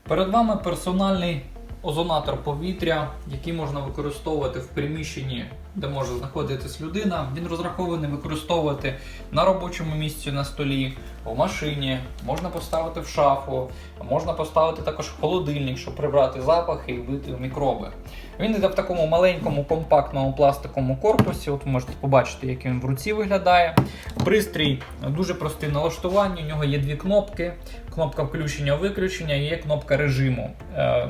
Перед вами персональний озонатор повітря, який можна використовувати в приміщенні, де може знаходитись людина. Він розрахований використовувати на робочому місці на столі, в машині, можна поставити в шафу, можна поставити також в холодильник, щоб прибрати запахи і вбити мікроби. Він йде в такому маленькому компактному пластиковому корпусі. От ви можете побачити, як він в руці виглядає. Пристрій дуже простий в налаштуванні, у нього є дві кнопки. Кнопка включення-виключення і є кнопка режиму,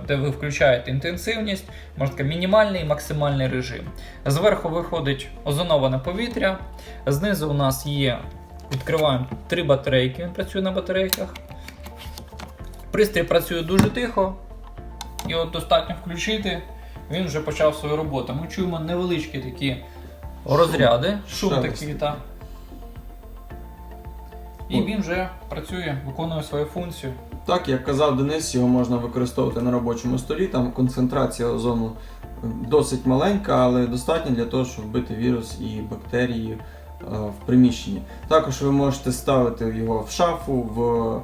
де ви включаєте інтенсивність, можна мінімальний і максимальний режим. Зверху виходить озоноване повітря, знизу у нас є, відкриваємо 3 батарейки, він працює на батарейках. Пристрій працює дуже тихо, і от достатньо включити, він вже почав свою роботу. Ми чуємо невеличкі такі розряди, шум такий, та. І він вже працює, виконує свою функцію. Так, як казав Денис, його можна використовувати на робочому столі, там концентрація озону досить маленька, але достатня для того, щоб вбити вірус і бактерії в приміщенні. Також ви можете ставити його в шафу, в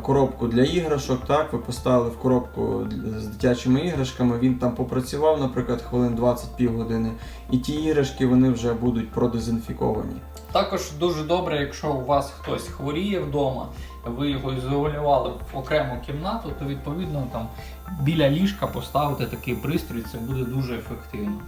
коробку для іграшок. Так, ви поставили в коробку з дитячими іграшками, він там попрацював, наприклад, хвилин 20-пів години, і ті іграшки вони вже будуть продезінфіковані. Також дуже добре, якщо у вас хтось хворіє вдома, ви його ізолювали в окрему кімнату, то відповідно там біля ліжка поставити такий пристрій, це буде дуже ефективно.